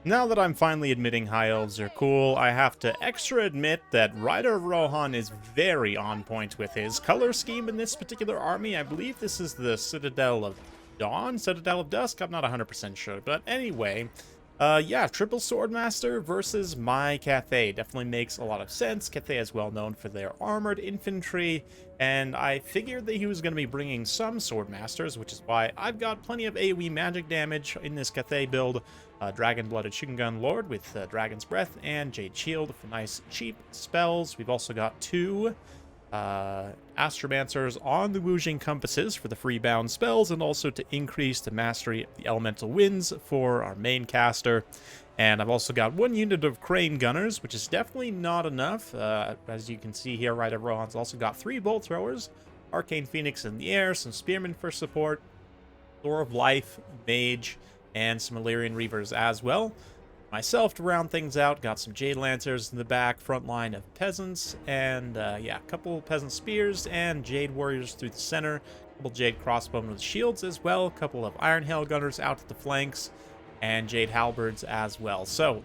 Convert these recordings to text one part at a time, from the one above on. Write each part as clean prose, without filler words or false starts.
Now that I'm finally admitting high elves are cool, I have to extra admit that Rider of Rohan is very on point with his color scheme in this particular army. I believe this is the Citadel of Dawn? Citadel of Dusk? I'm not 100% sure. But anyway, yeah, triple Swordmaster versus my Cathay definitely makes a lot of sense. Cathay is well known for their armored infantry, and I figured that he was going to be bringing some Swordmasters, which is why I've got plenty of AoE magic damage in this Cathay build. Dragon-Blooded Shingun Lord with Dragon's Breath and Jade Shield for nice cheap spells. We've also got two Astromancers on the Wujing Compasses for the freebound spells, and also to increase the mastery of the Elemental Winds for our main caster. And I've also got one unit of Crane Gunners, which is definitely not enough. As you can see here, Rider Rohan's also got 3 Bolt Throwers, Arcane Phoenix in the air, some Spearmen for support, Door of Life, Mage, and some Illyrian Reavers as well. Myself, to round things out, got some Jade Lancers in the back, front line of Peasants, and yeah, a couple Peasant Spears and Jade Warriors through the center, a couple Jade Crossbowmen with shields as well, a couple of Iron Hail Gunners out at the flanks, and Jade Halberds as well. So,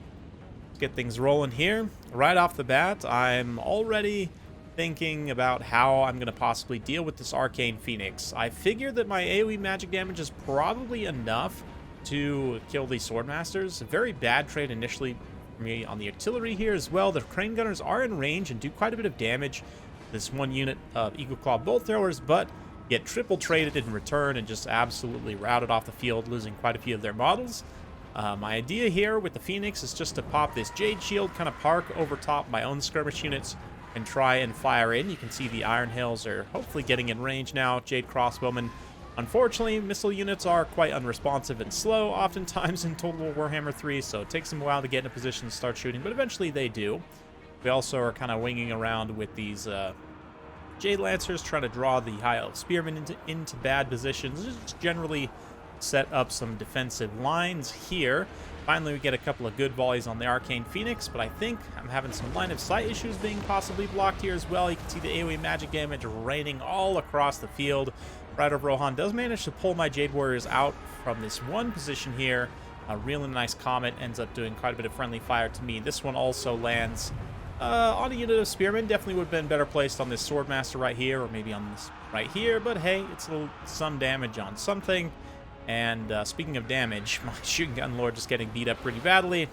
let's get things rolling here. Right off the bat, I'm already thinking about how I'm going to possibly deal with this Arcane Phoenix. I figure that my AoE magic damage is probably enough to kill these Swordmasters. A very bad trade initially for me on the artillery here as well. The Crane Gunners are in range and do quite a bit of damage. This one unit of Eagle Claw Bolt Throwers, but get triple traded in return and just absolutely routed off the field, losing quite a few of their models. My idea here with the Phoenix is just to pop this Jade Shield, kind of park over top my own skirmish units, and try and fire in. You can see the Iron Hails are hopefully getting in range now. Jade Crossbowmen. Unfortunately, missile units are quite unresponsive and slow, oftentimes in Total Warhammer 3, so it takes them a while to get in a position to start shooting, but eventually they do. We also are kind of winging around with these Jade Lancers, trying to draw the High Elf Spearmen into bad positions, just generally set up some defensive lines here. Finally, we get a couple of good volleys on the Arcane Phoenix, but I think I'm having some line of sight issues being possibly blocked here as well. You can see the AoE magic damage raining all across the field. Rider of Rohan does manage to pull my Jade Warriors out from this one position here. A really nice Comet ends up doing quite a bit of friendly fire to me. This one also lands on a unit of Spearmen. Definitely would have been better placed on this Swordmaster right here, or maybe on this right here, but hey, it's some damage on something. And speaking of damage, my Shingun Lord just getting beat up pretty badly.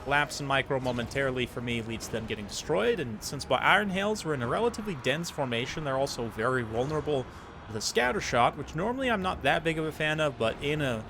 Lapse in micro momentarily for me leads to them getting destroyed, and since my Iron Hails were in a relatively dense formation, they're also very vulnerable to the scatter shot, which normally I'm not that big of a fan of, but in a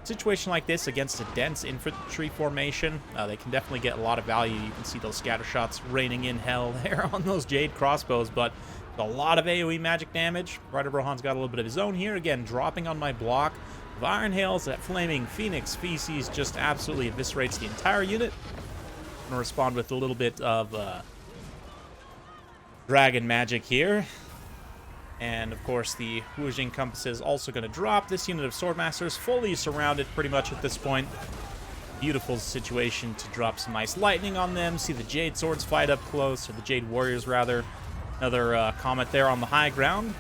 situation like this against a dense infantry formation, they can definitely get a lot of value. You can see those scatter shots raining in hell there on those Jade crossbows, but a lot of AoE magic damage. Rider Rohan's got a little bit of his own here, again dropping on my block of Iron Hails. That Flaming Phoenix Feces just absolutely eviscerates the entire unit. I'm gonna respond with a little bit of dragon magic here. And, of course, the Wujing Compass is also going to drop. This unit of Swordmasters fully surrounded pretty much at this point. Beautiful situation to drop some ice lightning on them. See the Jade Swords fight up close, or the Jade Warriors, rather. Another Comet there on the high ground.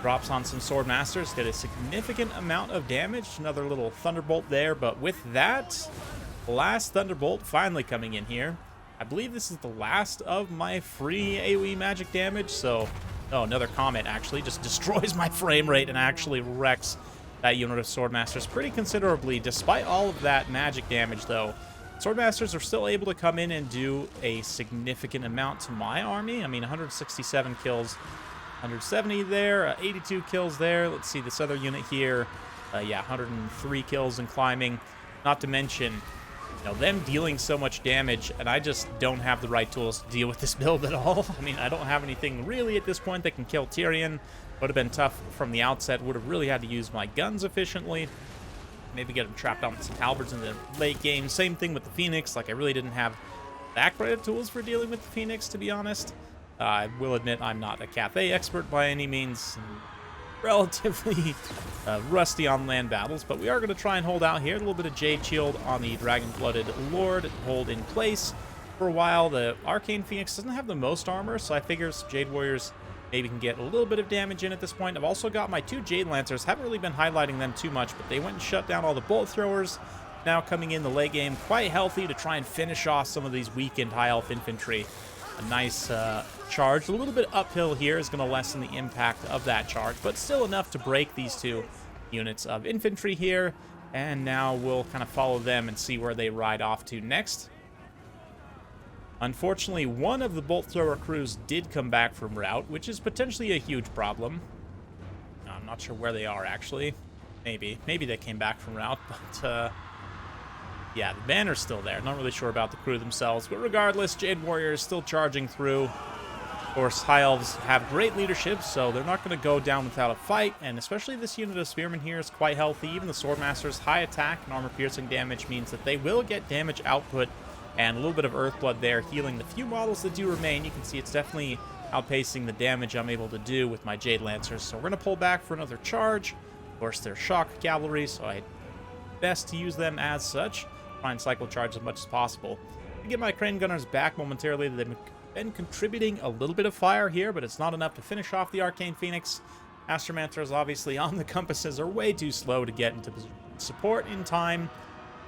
Drops on some Swordmasters. Did a significant amount of damage. Another little Thunderbolt there. But with that, the last Thunderbolt finally coming in here. I believe this is the last of my free AoE magic damage, so... Oh, another Comet actually just destroys my frame rate and actually wrecks that unit of Swordmasters pretty considerably. Despite all of that magic damage, though, Swordmasters are still able to come in and do a significant amount to my army. I mean, 167 kills, 170 there, 82 kills there. Let's see this other unit here. Yeah, 103 kills and climbing. Not to mention... them dealing so much damage, and I just don't have the right tools to deal with this build at all. I mean, I don't have anything really at this point that can kill Tyrion. Would have been tough from the outset. Would have really had to use my guns efficiently. Maybe get them trapped on some halberds in the late game. Same thing with the Phoenix. Like, I really didn't have that great of tools for dealing with the Phoenix, to be honest. I will admit I'm not a Cathay expert by any means. Relatively rusty on land battles, but we are going to try and hold out here. A little bit of Jade Shield on the Dragon-Blooded Lord, hold in place for a while. The Arcane Phoenix doesn't have the most armor, so I figure some Jade Warriors maybe can get a little bit of damage in at this point. I've also got my 2 Jade Lancers. Haven't really been highlighting them too much, but they went and shut down all the Bolt Throwers. now coming in the late game quite healthy to try and finish off some of these weakened high elf infantry. A nice charge. A little bit uphill here is going to lessen the impact of that charge, but still enough to break these two units of infantry here. And now we'll kind of follow them and see where they ride off to next. Unfortunately, one of the bolt thrower crews did come back from route, which is potentially a huge problem. I'm not sure where they are, actually. Maybe they came back from route, but yeah, the banner's still there. Not really sure about the crew themselves, but regardless, Jade Warrior is still charging through. Of course, High Elves have great leadership, so they're not going to go down without a fight, and especially this unit of Spearmen here is quite healthy. Even the Swordmaster's high attack and armor-piercing damage means that they will get damage output, and a little bit of Earthblood there, healing the few models that do remain. You can see it's definitely outpacing the damage I'm able to do with my Jade Lancers, so we're going to pull back for another charge. Of course, they're shock cavalry, so I best to use them as such. Try and cycle charge as much as possible. To get my crane gunners back momentarily. They've been contributing a little bit of fire here, but it's not enough to finish off the Arcane Phoenix. Astromancers obviously on the compasses are way too slow to get into support in time,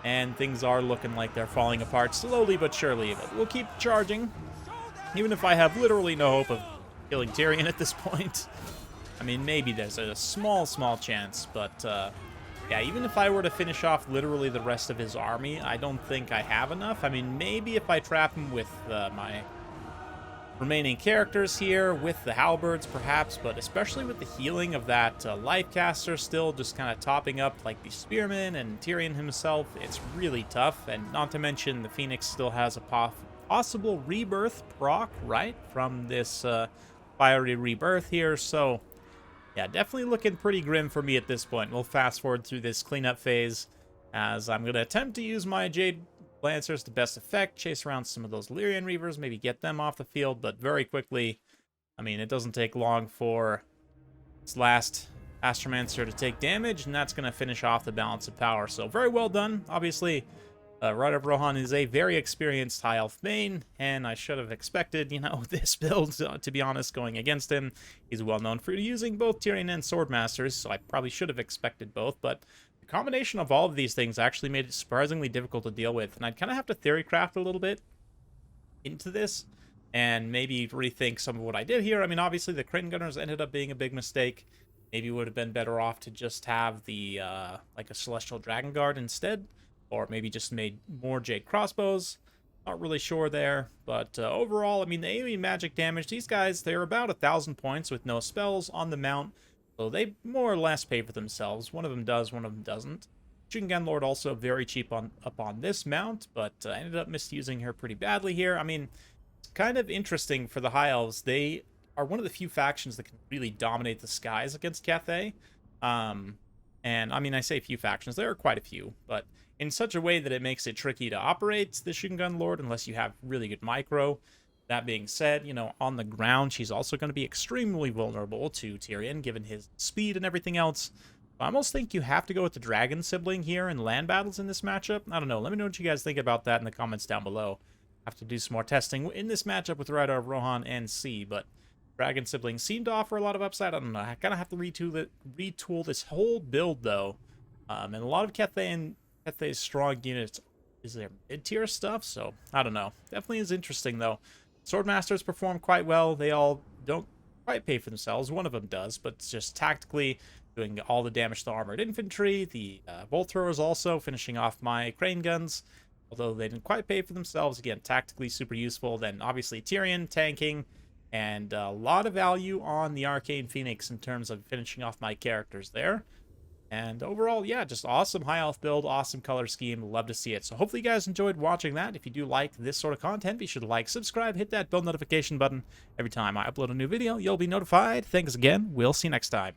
and things are looking like they're falling apart slowly but surely. But we'll keep charging, even if I have literally no hope of killing Tyrion at this point. I mean, maybe there's a small chance, but yeah, even if I were to finish off literally the rest of his army, I don't think I have enough. I mean, maybe if I trap him with my remaining characters here, with the halberds perhaps, but especially with the healing of that life caster still just kind of topping up like the spearmen and Tyrion himself, it's really tough. And not to mention the Phoenix still has a possible rebirth proc, right, from this fiery rebirth here, so yeah, definitely looking pretty grim for me at this point. We'll fast forward through this cleanup phase as I'm going to attempt to use my Jade Lancers to best effect, chase around some of those Lyrian Reavers, maybe get them off the field, but very quickly, I mean, it doesn't take long for this last Astromancer to take damage, and that's going to finish off the balance of power. So very well done. Obviously, Rider of Rohan is a very experienced High Elf main, and I should have expected, you know, this build, to be honest, going against him. He's well known for using both Tyrion and Swordmasters, so I probably should have expected both, but the combination of all of these things actually made it surprisingly difficult to deal with, and I'd kind of have to theory craft a little bit into this, and maybe rethink some of what I did here. I mean, obviously, the Crane Gunners ended up being a big mistake. Maybe it would have been better off to just have the, like a Celestial Dragon Guard instead, or maybe just made more Jade Crossbows. Not really sure there, but overall, I mean, the AoE magic damage, these guys, they're about 1,000 points with no spells on the mount, so they more or less pay for themselves. One of them does, one of them doesn't. Shingen Lord also very cheap up on this mount, but I ended up misusing her pretty badly here. I mean, it's kind of interesting for the High Elves. They are one of the few factions that can really dominate the skies against Cathay. And, I mean, I say few factions, there are quite a few, but in such a way that it makes it tricky to operate the Shingen Lord unless you have really good micro. That being said, you know, on the ground, she's also going to be extremely vulnerable to Tyrion, given his speed and everything else. I almost think you have to go with the Dragon Sibling here in land battles in this matchup. I don't know. Let me know what you guys think about that in the comments down below. I have to do some more testing in this matchup with Rider of Rohan and C, but Dragon Siblings seem to offer a lot of upside. I don't know. I kind of have to retool this whole build, though. And a lot of Cathay's strong units is their mid-tier stuff, so I don't know. Definitely is interesting, though. Swordmasters perform quite well. They all don't quite pay for themselves. One of them does, but it's just tactically doing all the damage to armored infantry. The bolt throwers also finishing off my crane guns, although they didn't quite pay for themselves. Again, tactically super useful. Then obviously Tyrion tanking, and a lot of value on the Arcane Phoenix in terms of finishing off my characters there. And overall, yeah, just awesome high elf build, awesome color scheme, love to see it. So hopefully you guys enjoyed watching that. If you do like this sort of content, be sure to like, subscribe, hit that bell notification button. Every time I upload a new video, you'll be notified. Thanks again. We'll see you next time.